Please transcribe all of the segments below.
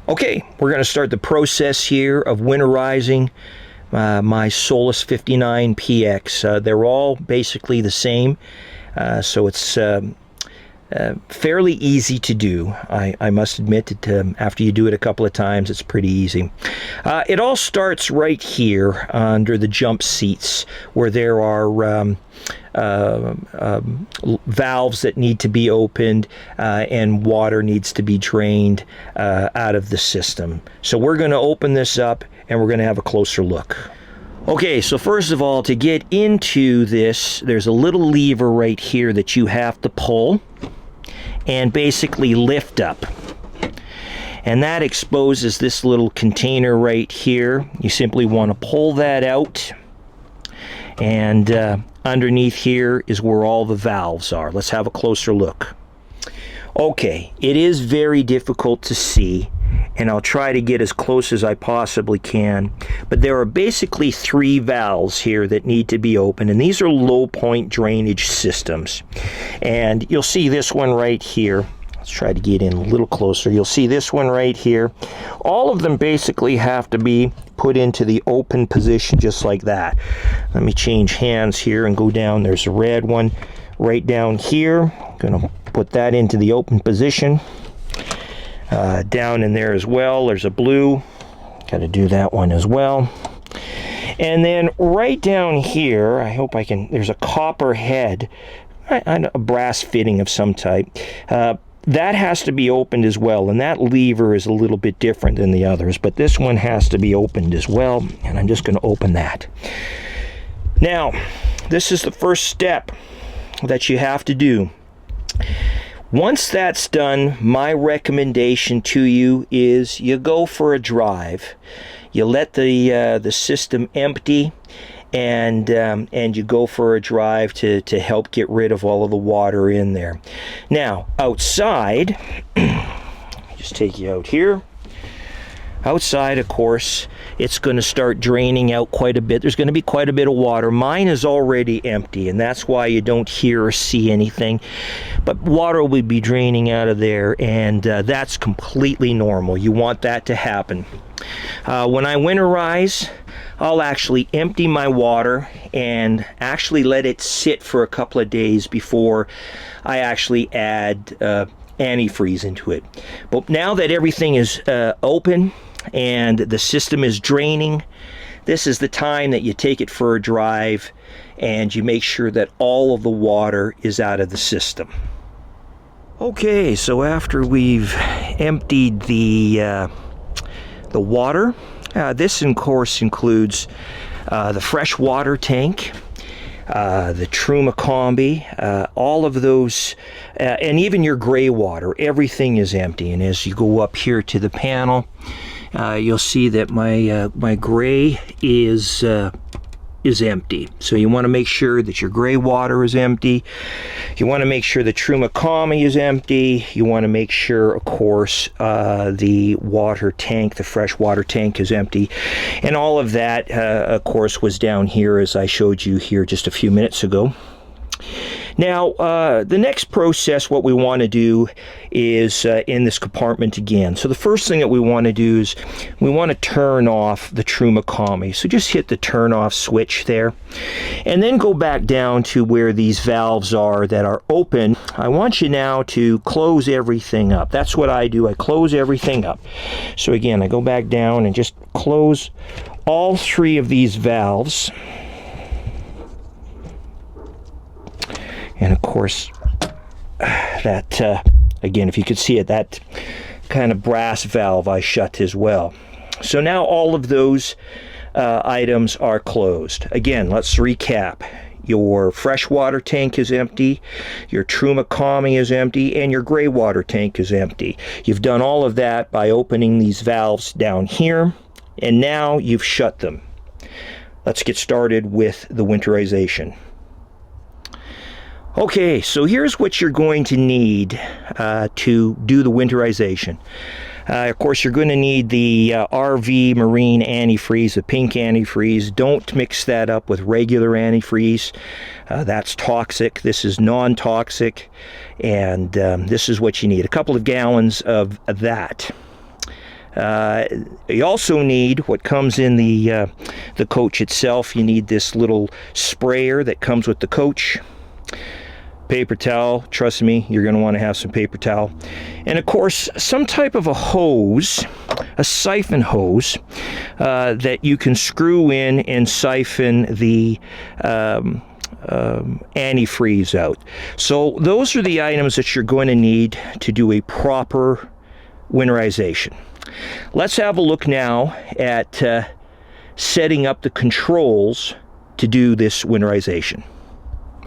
Okay, we're going to start the process here of winterizing my Solis 59PX. They're all basically the same, so it's fairly easy to do. I must admit that after you do it a couple of times, it's pretty easy. It all starts right here under the jump seats, where there are valves that need to be opened and water needs to be drained out of the system. So we're going to open this up and we're going to have a closer look. Okay, so first of all, to get into this, there's a little lever right here that you have to pull and basically lift up. And that exposes this little container right here. You simply want to pull that out, and underneath here is where all the valves are. Let's have a closer look. Okay, it is very difficult to see, and I'll try to get as close as I possibly can, but there are basically 3 valves here that need to be opened, and these are low point drainage systems. And you'll see this one right here. Let's try to get in a little closer. You'll see this one right here. All of them basically have to be put into the open position just like that. Let me change hands here and go down. There's a red one right down here. I'm going to put that into the open position. Down in there as well, there's a blue. Got to do that one as well. And then right down here, I hope I can, there's a copper head, a brass fitting of some type. That has to be opened as well, and that lever is a little bit different than the others, but this one has to be opened as well, and I'm just going to open that. Now, this is the first step that you have to do. Once that's done, my recommendation to you is you go for a drive. You let the system empty, and you go for a drive to help get rid of all of the water in there. Now, outside, just take you out here. Outside, of course, it's going to start draining out quite a bit. There's going to be quite a bit of water. Mine is already empty, and that's why you don't hear or see anything. But water will be draining out of there, and that's completely normal. You want that to happen. When I winterize, I'll actually empty my water and actually let it sit for a couple of days before I actually add antifreeze into it. But now that everything is open and the system is draining, this is the time that you take it for a drive and you make sure that all of the water is out of the system. Okay, so after we've emptied the water, this of course includes the fresh water tank, the Truma Combi, all of those, and even your gray water. Everything is empty. And as you go up here to the panel, you'll see that my gray is empty. So you want to make sure that your gray water is empty. You want to make sure the Truma Combi is empty. You want to make sure, of course, the water tank, the fresh water tank, is empty. And all of that, of course, was down here as I showed you here just a few minutes ago. Now, the next process, what we want to do is in this compartment again. So the first thing that we want to do is we want to turn off the Truma Combi. So just hit the turn off switch there, and then go back down to where these valves are that are open. I want you now to close everything up. That's what I do. I close everything up. So again, I go back down and just close all 3 of these valves. And of course, that, again, if you could see it, that kind of brass valve I shut as well. So now all of those items are closed. Again, let's recap. Your freshwater tank is empty, your Truma Combi is empty, and your gray water tank is empty. You've done all of that by opening these valves down here, and now you've shut them. Let's get started with the winterization. Okay, so here's what you're going to need to do the winterization. Of course, you're going to need the RV Marine antifreeze, the pink antifreeze. Don't mix that up with regular antifreeze. That's toxic. This is non-toxic, and this is what you need. A couple of gallons of that. You also need what comes in the coach itself. You need this little sprayer that comes with the coach. Paper towel, trust me, you're going to want to have some paper towel. And of course, some type of a hose, a siphon hose, that you can screw in and siphon the antifreeze out. So those are the items that you're going to need to do a proper winterization. Let's have a look now at setting up the controls to do this winterization.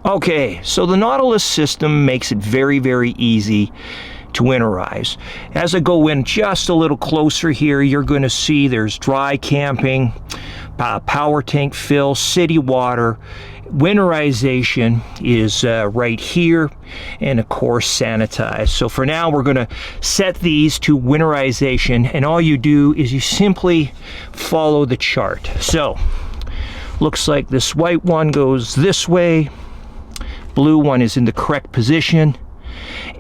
Okay, so the Nautilus system makes it very, very easy to winterize. As I go in just a little closer here, you're going to see there's dry camping, power tank fill, city water. Winterization is right here, and of course sanitize. So for now we're going to set these to winterization, and all you do is you simply follow the chart. So looks like this white one goes this way, blue one is in the correct position,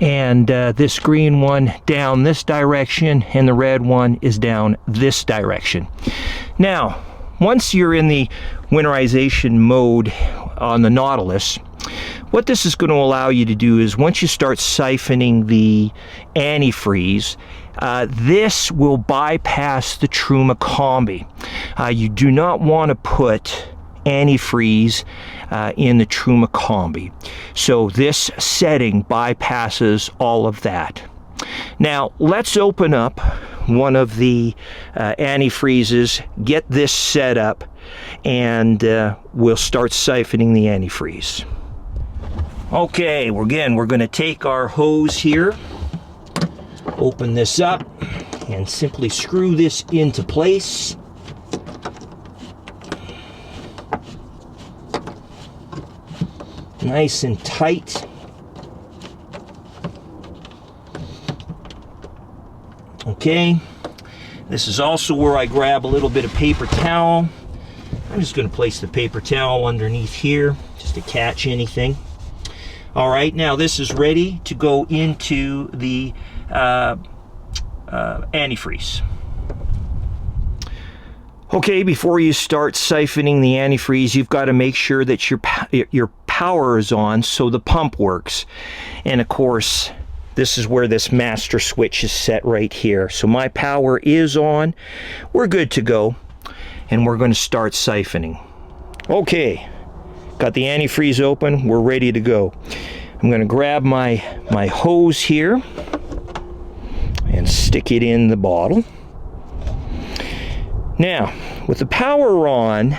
and this green one down this direction, and the red one is down this direction. Now once you're in the winterization mode on the Nautilus, what this is going to allow you to do is once you start siphoning the antifreeze, this will bypass the Truma Combi. You do not want to put antifreeze in the Truma Combi. So this setting bypasses all of that. Now let's open up one of the antifreezes, get this set up, and we'll start siphoning the antifreeze. Okay, we're going to take our hose here, open this up, and simply screw this into place. Nice and tight. Okay, this is also where I grab a little bit of paper towel. I'm just going to place the paper towel underneath here just to catch anything. All right, now this is ready to go into the antifreeze. Okay, before you start siphoning the antifreeze, you've got to make sure that your power is on so the pump works. And of course, this is where this master switch is set right here. So my power is on. We're good to go. And we're going to start siphoning. Okay, got the antifreeze open. We're ready to go. I'm going to grab my hose here and stick it in the bottle. Now, with the power on,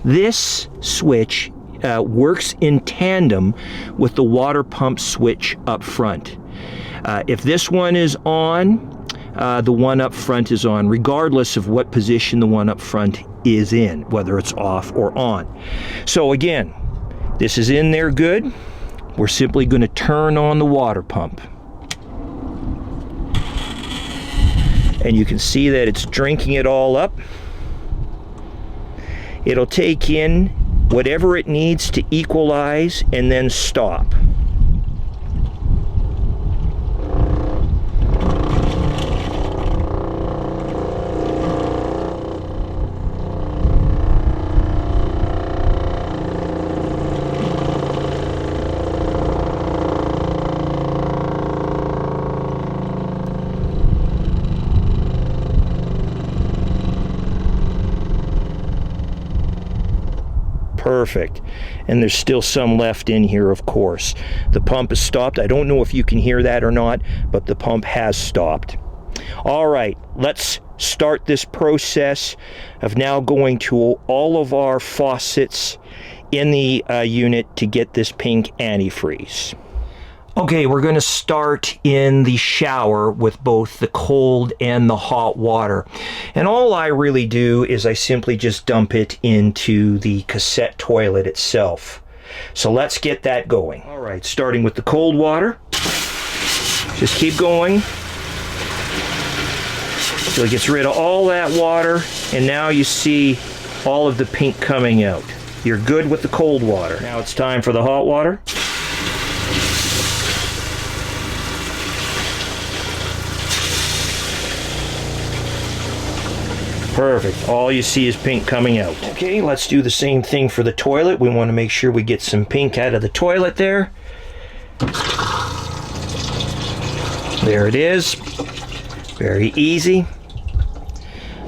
this switch works in tandem with the water pump switch up front. If this one is on, the one up front is on, regardless of what position the one up front is in, whether it's off or on. So again, this is in there good. We're simply going to turn on the water pump. And you can see that it's drinking it all up. It'll take in whatever it needs to equalize and then stop. Perfect. And there's still some left in here, of course. The pump has stopped. I don't know if you can hear that or not, but the pump has stopped. All right, let's start this process of now going to all of our faucets in the unit to get this pink antifreeze. Okay, we're going to start in the shower with both the cold and the hot water. And all I really do is I simply just dump it into the cassette toilet itself. So let's get that going. All right, starting with the cold water. Just keep going till it gets rid of all that water, and now you see all of the pink coming out. You're good with the cold water. Now it's time for the hot water. Perfect. All you see is pink coming out. Okay, let's do the same thing for the toilet. We want to make sure we get some pink out of the toilet there. There it is. Very easy.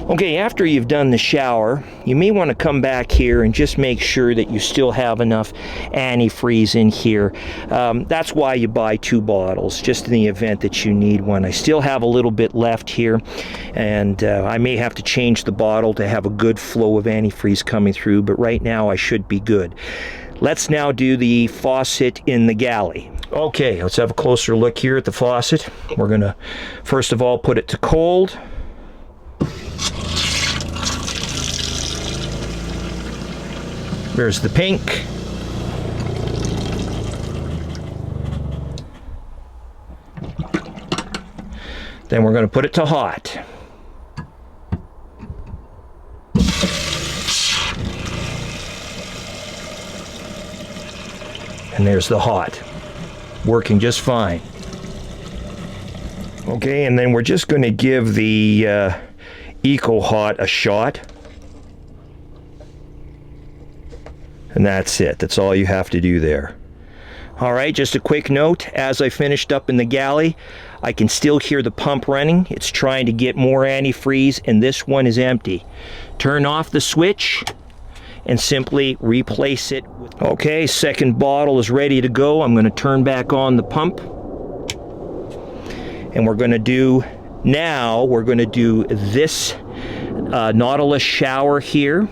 Okay, after you've done the shower, you may want to come back here and just make sure that you still have enough antifreeze in here. That's why you buy 2 bottles, just in the event that you need one. I still have a little bit left here, and I may have to change the bottle to have a good flow of antifreeze coming through, but right now I should be good. Let's now do the faucet in the galley. Okay, let's have a closer look here at the faucet. We're going to, first of all, put it to cold. There's the pink. Then we're going to put it to hot. And there's the hot. Working just fine. Okay, and then we're just going to give the Eco Hot a shot. And that's it. That's all you have to do there. All right, just a quick note. As I finished up in the galley, I can still hear the pump running. It's trying to get more antifreeze, and this one is empty. Turn off the switch and simply replace it. Okay, second bottle is ready to go. I'm going to turn back on the pump. And we're going to do this Nautilus shower here.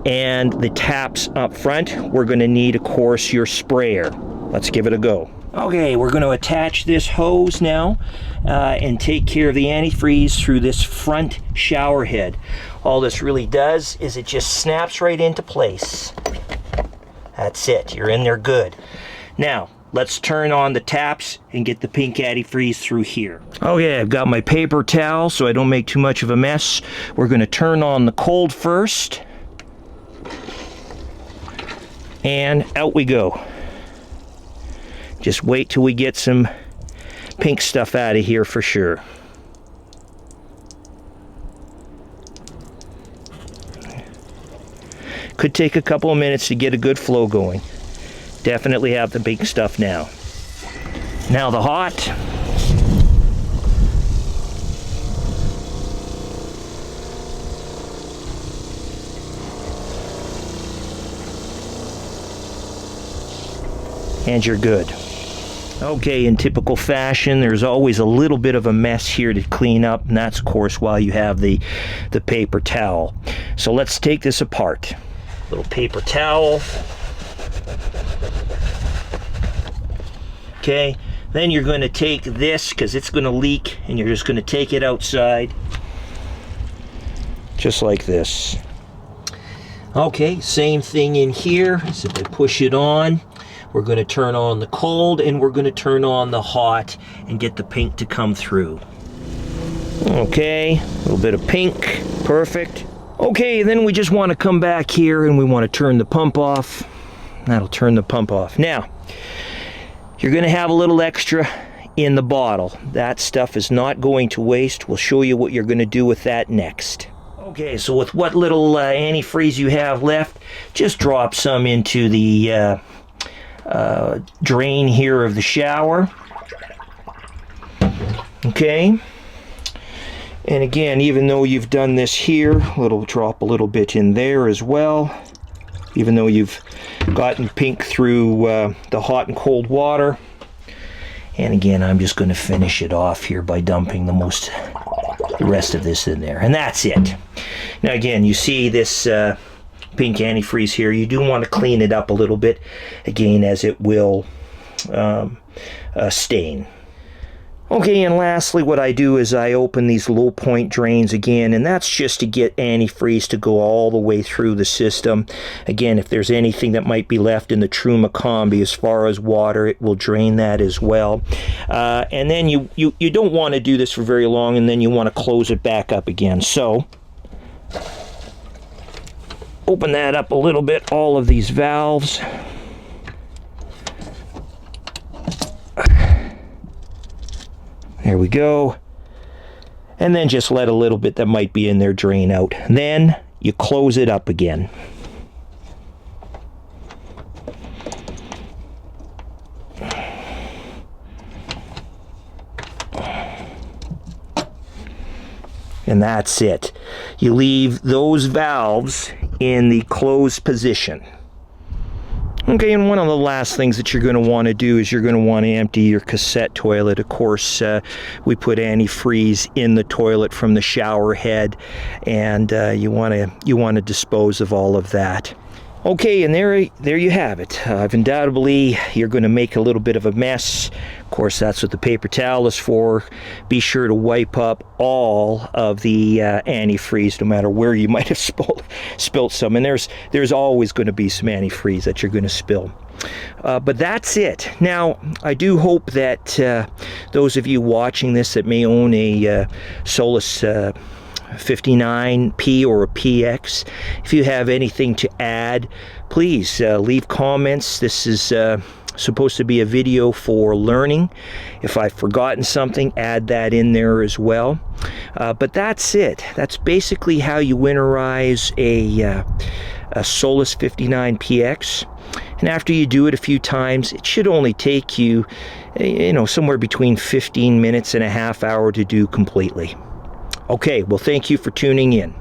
And the taps up front, we're going to need, of course, your sprayer. Let's give it a go. Okay, we're going to attach this hose now and take care of the antifreeze through this front shower head. All this really does is it just snaps right into place. That's it. You're in there good. Now, let's turn on the taps and get the pink antifreeze through here. Okay, I've got my paper towel so I don't make too much of a mess. We're going to turn on the cold first. And out we go. Just wait till we get some pink stuff out of here for sure. Could take a couple of minutes to get a good flow going. Definitely have the pink stuff now. Now the hot. And you're good. Okay, in typical fashion, there's always a little bit of a mess here to clean up, and that's, of course, why you have the paper towel. So let's take this apart. Little paper towel. Okay, then you're going to take this, because it's going to leak, and you're just going to take it outside. Just like this. Okay, same thing in here. So I push it on. We're going to turn on the cold and we're going to turn on the hot and get the pink to come through. Okay, a little bit of pink, perfect. Okay, then we just want to come back here and we want to turn the pump off. That'll turn the pump off. Now, you're going to have a little extra in the bottle. That stuff is not going to waste. We'll show you what you're going to do with that next. Okay, so with what little antifreeze you have left, just drop some into the drain here of the shower. Okay, and again, even though you've done this here, drop a little bit in there as well, even though you've gotten pink through the hot and cold water. And again, I'm just going to finish it off here by dumping the rest of this in there, and that's it. Now again, you see this pink antifreeze here. You do want to clean it up a little bit, again, as it will stain. Okay, and lastly, what I do is I open these low point drains again, and that's just to get antifreeze to go all the way through the system. Again, if there's anything that might be left in the Truma Combi as far as water, it will drain that as well. And then you don't want to do this for very long, and then you want to close it back up again. So open that up a little bit, all of these valves. There we go. and then just let a little bit that might be in there drain out. Then you close it up again. And that's it. You leave those valves in the closed position. Okay, and one of the last things that you're going to want to do is you're going to want to empty your cassette toilet. Of course, we put antifreeze in the toilet from the shower head, and you want to dispose of all of that. Okay, and there you have it. Undoubtedly, you're going to make a little bit of a mess. Of course, that's what the paper towel is for. Be sure to wipe up all of the antifreeze, no matter where you might have spilt some. And there's always going to be some antifreeze that you're going to spill. But that's it. Now, I do hope that those of you watching this that may own a Solis 59P or a PX, if you have anything to add, please leave comments. This is supposed to be a video for learning. If I've forgotten something, add that in there as well. But that's it. That's basically how you winterize a Solis 59PX. And after you do it a few times, it should only take you, somewhere between 15 minutes and a half hour to do completely. Okay, well, thank you for tuning in.